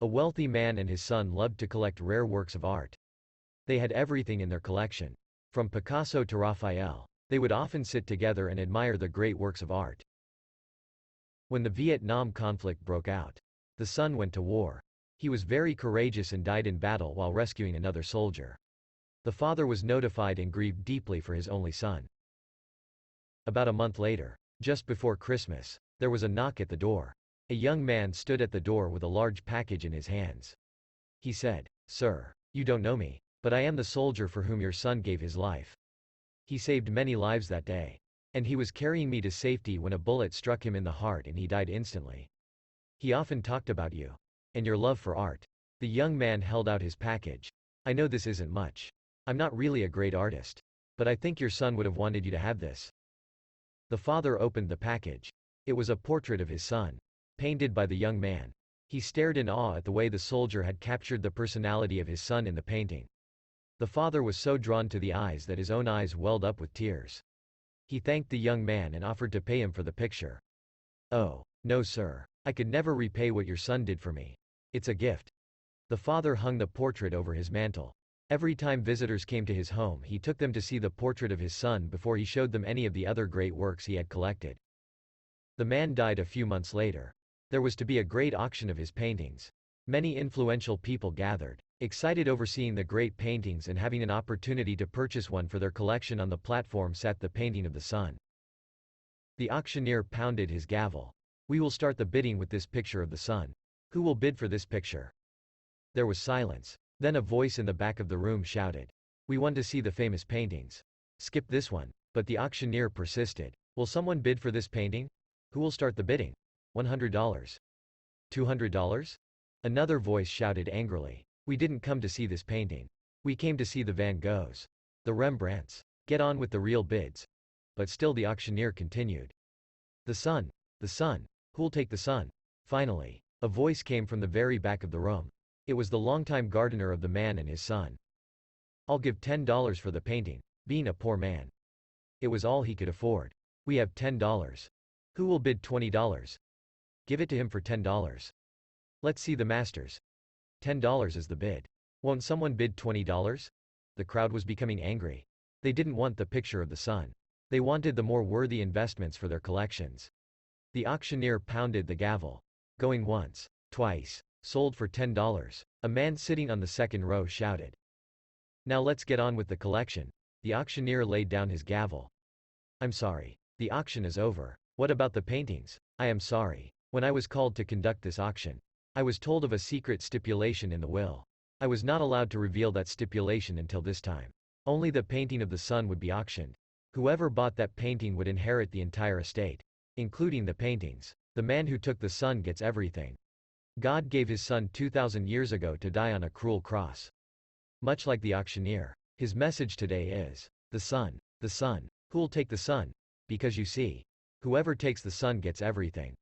A wealthy man and his son loved to collect rare works of art. They had everything in their collection. From Picasso to Raphael. They would often sit together and admire the great works of art. When the Vietnam conflict broke out, the son went to war. He was very courageous and died in battle while rescuing another soldier. The father was notified and grieved deeply for his only son. About a month later, just before Christmas, there was a knock at the door. A young man stood at the door with a large package in his hands. He said, "Sir, you don't know me, but I am the soldier for whom your son gave his life. He saved many lives that day. And he was carrying me to safety when a bullet struck him in the heart and he died instantly. He often talked about you and your love for art." The young man held out his package. "I know this isn't much. I'm not really a great artist. But I think your son would have wanted you to have this." The father opened the package. It was a portrait of his son, painted by the young man. He stared in awe at the way the soldier had captured the personality of his son in the painting. The father was so drawn to the eyes that his own eyes welled up with tears. He thanked the young man and offered to pay him for the picture. "Oh, no sir. I could never repay what your son did for me. It's a gift." The father hung the portrait over his mantle. Every time visitors came to his home he took them to see the portrait of his son before he showed them any of the other great works he had collected. The man died a few months later. There was to be a great auction of his paintings. Many influential people gathered, excited over seeing the great paintings and having an opportunity to purchase one for their collection. On the platform sat the painting of the son. The auctioneer pounded his gavel. "We will start the bidding with this picture of the son. Who will bid for this picture?" There was silence. Then a voice in the back of the room shouted, "We want to see the famous paintings. Skip this one." But the auctioneer persisted. "Will someone bid for this painting? Who will start the bidding? $100. $200? Another voice shouted angrily, "We didn't come to see this painting. We came to see the Van Goghs. The Rembrandts. Get on with the real bids." But still the auctioneer continued. The son. The son. Who'll take the son?" Finally, a voice came from the very back of the room. It was the longtime gardener of the man and his son. "I'll give $10 for the painting." Being a poor man, it was all he could afford. "We have $10. Who will bid $20? Give it to him for $10. Let's see the masters. $10 is the bid. Won't someone bid $20? The crowd was becoming angry. They didn't want the picture of the son. They wanted the more worthy investments for their collections. The auctioneer pounded the gavel. Going once, twice. Sold for $10. A man sitting on the second row shouted. "Now let's get on with the collection." The auctioneer laid down his gavel. "I'm sorry. The auction is over." "What about the paintings?" "I am sorry. When I was called to conduct this auction, I was told of a secret stipulation in the will. I was not allowed to reveal that stipulation until this time. Only the painting of the son would be auctioned. Whoever bought that painting would inherit the entire estate, including the paintings. The man who took the son gets everything. God gave his son 2,000 years ago to die on a cruel cross." Much like the auctioneer, his message today is, the son. The son. Who'll take the son? Because you see, whoever takes the son gets everything.